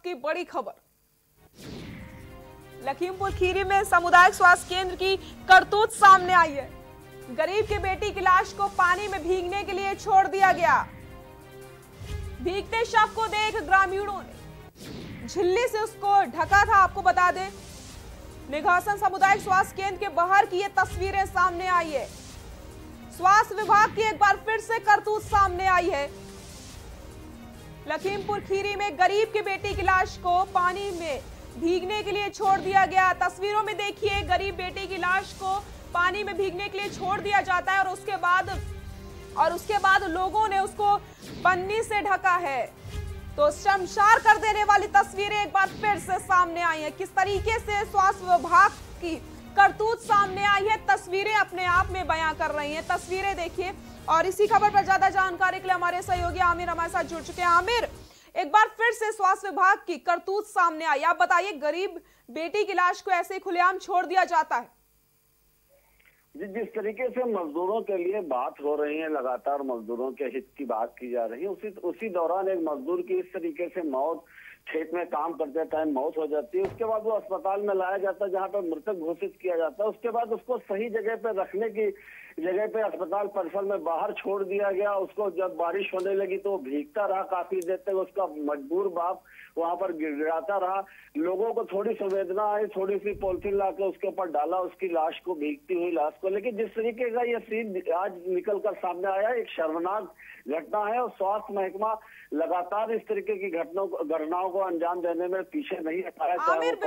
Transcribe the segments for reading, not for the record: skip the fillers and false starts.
की बड़ी खबर। लखीमपुर खीरी में सामुदायिक स्वास्थ्य केंद्र की करतूत सामने आई है। गरीब की बेटी की लाश को पानी में भीगने के लिए छोड़ दिया गया। भीगते शव को देख ग्रामीणों ने झिल्ली से उसको ढका था। आपको बता दें, निघासन सामुदायिक स्वास्थ्य केंद्र के बाहर की ये तस्वीरें सामने आई है। स्वास्थ्य विभाग की एक बार फिर से करतूत सामने आई है। लखीमपुर खीरी में गरीब की बेटी की लाश को पानी में भीगने के लिए छोड़ दिया गया। तस्वीरों में देखिए, गरीब बेटी की लाश को पानी में भीगने के लिए छोड़ दिया जाता है और उसके बाद लोगों ने उसको पन्नी से ढका है। तो शर्मसार कर देने वाली तस्वीरें एक बार फिर से सामने आई हैं। किस तरीके से स्वास्थ्य विभाग की करतूत सामने आई है, तस्वीरें अपने आप में बयां कर रही हैं। तस्वीरें देखिए। और इसी खबर पर ज्यादा जानकारी के लिए हमारे सहयोगी आमिर हमारे साथ जुड़ चुके हैं। आमिर, एक बार फिर से स्वास्थ्य विभाग की करतूत सामने आई। आप बताइए, गरीब बेटी की लाश को ऐसे खुलेआम छोड़ दिया जाता है? जिस तरीके से मजदूरों के लिए बात हो रही है, लगातार मजदूरों के हित की बात की जा रही है, उसी दौरान एक मजदूर की इस तरीके से मौत, खेत में काम करते टाइम मौत हो जाती है। उसके बाद वो अस्पताल में लाया जाता है, जहाँ पर मृतक घोषित किया जाता है। उसके बाद उसको सही जगह पे रखने की जगह पे अस्पताल परिसर में बाहर छोड़ दिया गया। उसको जब बारिश होने लगी तो वो भीगता रहा काफी देर तक। उसका मजबूर बाप वहां पर गिड़गिड़ाता रहा। लोगों को थोड़ी संवेदना आई, थोड़ी सी पॉलिथीन लाकर उसके ऊपर डाला उसकी लाश को, भीगती हुई लाश को। लेकिन जिस तरीके का ये सीन आज निकल कर सामने आया, एक शर्मनाक घटना है। और स्वास्थ्य महकमा लगातार इस तरीके की घटनाओं को अंजाम देने में पीछे नहीं हटाया। आमिर,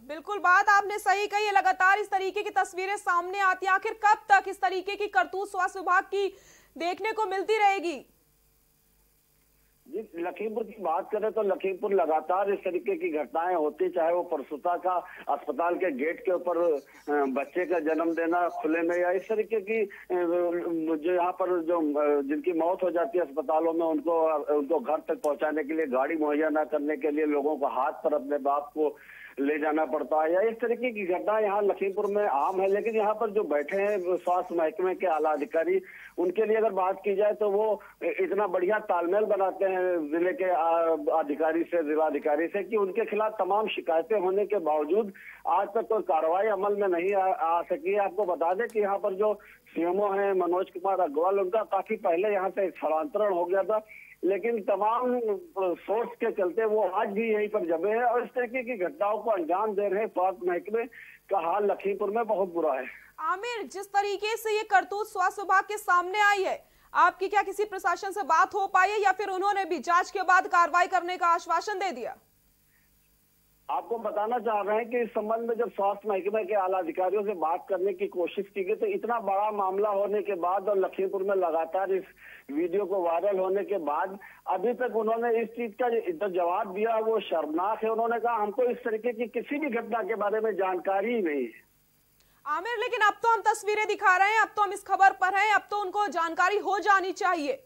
बिल्कुल बात आपने सही कही है। लगातार इस तरीके की तस्वीरें सामने आती है। आखिर कब तक इस तरीके की करतूत स्वास्थ्य विभाग की देखने को मिलती रहेगी? जी, लखीमपुर की बात करें तो लखीमपुर लगातार इस तरीके की घटनाएं होती, चाहे वो परसुता का अस्पताल के गेट के ऊपर बच्चे का जन्म देना खुले में, या इस तरीके की जो यहाँ पर जो जिनकी मौत हो जाती है अस्पतालों में, उनको घर तक पहुंचाने के लिए गाड़ी मुहैया न करने के लिए लोगों को हाथ पर अपने बाप को ले जाना पड़ता है, या इस तरीके की घटना यहाँ लखीमपुर में आम है। लेकिन यहाँ पर जो बैठे हैं स्वास्थ्य महकमे के आला अधिकारी, उनके लिए अगर बात की जाए तो वो इतना बढ़िया तालमेल बनाते हैं जिले के अधिकारी से, जिलाधिकारी से, कि उनके खिलाफ तमाम शिकायतें होने के बावजूद आज तक कोई कार्रवाई अमल में नहीं आ सकी है। आपको बता दें कि यहाँ पर जो सीएमओ हैं मनोज कुमार अग्रवाल, उनका काफी पहले यहाँ से स्थलांतरण हो गया था, लेकिन तमाम सोर्स के चलते वो आज भी यहीं पर जमे हैं और इस तरीके की घटनाओं को अंजाम दे रहे हैं। स्वास्थ्य महकमे का हाल लखीमपुर में बहुत बुरा है। आमिर, जिस तरीके से ये करतूत स्वास्थ्य विभाग के सामने आई है, आपकी क्या किसी प्रशासन से बात हो पाई है या फिर उन्होंने भी जांच के बाद कार्रवाई करने का आश्वासन दे दिया? आपको बताना चाह रहे हैं कि इस संबंध में जब स्वास्थ्य महकमे के आला अधिकारियों से बात करने की कोशिश की गई तो इतना बड़ा मामला होने के बाद और लखीमपुर में लगातार इस वीडियो को वायरल होने के बाद अभी तक उन्होंने इस चीज का जो जवाब दिया वो शर्मनाक है। उन्होंने कहा हमको इस तरीके की किसी भी घटना के बारे में जानकारी ही नहीं है। आमिर, लेकिन अब तो हम तस्वीरें दिखा रहे हैं, अब तो हम इस खबर पर हैं, अब तो उनको जानकारी हो जानी चाहिए।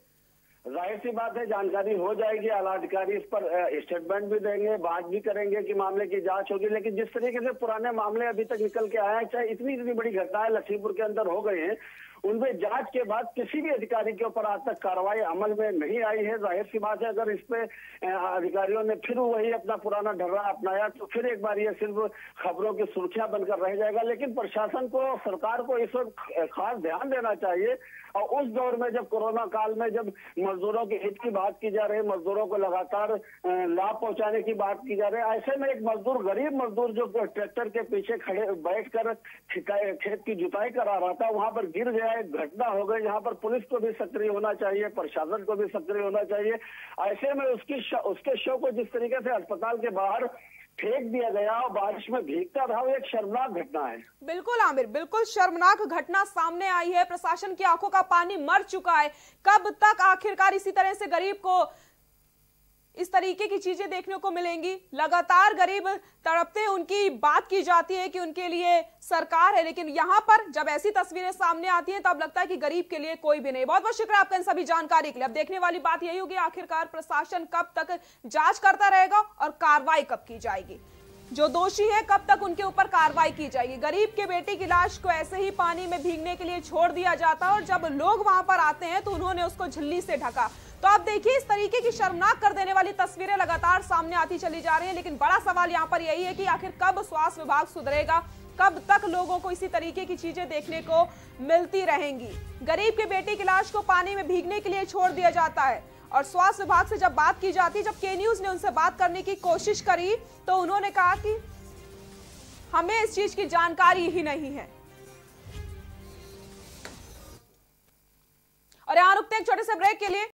जाहिर सी बात है, जानकारी हो जाएगी। आला अधिकारी इस पर स्टेटमेंट भी देंगे, बात भी करेंगे कि मामले की जांच होगी। लेकिन जिस तरीके से पुराने मामले अभी तक निकल के आए हैं, चाहे इतनी बड़ी घटनाएं लखीमपुर के अंदर हो गई हैं, उनमें जांच के बाद किसी भी अधिकारी के ऊपर आज तक कार्रवाई अमल में नहीं आई है। जाहिर सी बात है, अगर इस पे अधिकारियों ने फिर वही अपना पुराना ढर्रा अपनाया तो फिर एक बार ये सिर्फ खबरों की सुर्खियां बनकर रह जाएगा। लेकिन प्रशासन को, सरकार को इस वक्त खास ध्यान देना चाहिए। और उस दौर में जब कोरोना काल में जब मजदूरों के हित की बात की जा रही है, मजदूरों को लगातार लाभ पहुंचाने की बात की जा रही है, ऐसे में एक मजदूर, गरीब मजदूर जो ट्रैक्टर के पीछे खड़े बैठकर खेत की जुताई करा रहा था, वहां पर गिर गया। एक घटना हो गई जहां पर पुलिस को भी सक्रिय होना चाहिए, प्रशासन को भी सक्रिय होना चाहिए। ऐसे में उसके शव को जिस तरीके से अस्पताल के बाहर फेंक दिया गया और बारिश में भीगता रहा, वो एक शर्मनाक घटना है। बिल्कुल आमिर, बिल्कुल शर्मनाक घटना सामने आई है। प्रशासन की आंखों का पानी मर चुका है। कब तक आखिरकार इसी तरह से गरीब को इस तरीके की चीजें देखने को मिलेंगी? लगातार गरीब तड़पते हैं, उनकी बात की जाती है कि उनके लिए सरकार है, लेकिन यहाँ पर जब ऐसी तस्वीरें सामने आती हैं तब लगता है कि गरीब के लिए कोई भी नहीं। बहुत बहुत शुक्रिया आपका इन सभी जानकारी के लिए। अब देखने वाली बात यही होगी आखिरकार प्रशासन कब तक जांच करता रहेगा और कार्रवाई कब की जाएगी। जो दोषी है कब तक उनके ऊपर कार्रवाई की जाएगी। गरीब के बेटे की लाश को ऐसे ही पानी में भीगने के लिए छोड़ दिया जाता है और जब लोग वहां पर आते हैं तो उन्होंने उसको झिल्ली से ढका। तो आप देखिए इस तरीके की शर्मनाक कर देने वाली तस्वीरें लगातार सामने आती चली जा रही हैं। लेकिन बड़ा सवाल यहाँ पर यही है कि आखिर कब स्वास्थ्य विभाग सुधरेगा, कब तक लोगों को इसी तरीके की चीजें देखने को मिलती रहेंगी। गरीब के बेटे की लाश को पानी में भीगने के लिए छोड़ दिया जाता है और स्वास्थ्य विभाग से जब बात की जाती, जब के न्यूज ने उनसे बात करने की कोशिश करी तो उन्होंने कहा कि हमें इस चीज की जानकारी ही नहीं है। और यहां रुकते हैं एक छोटे से ब्रेक के लिए।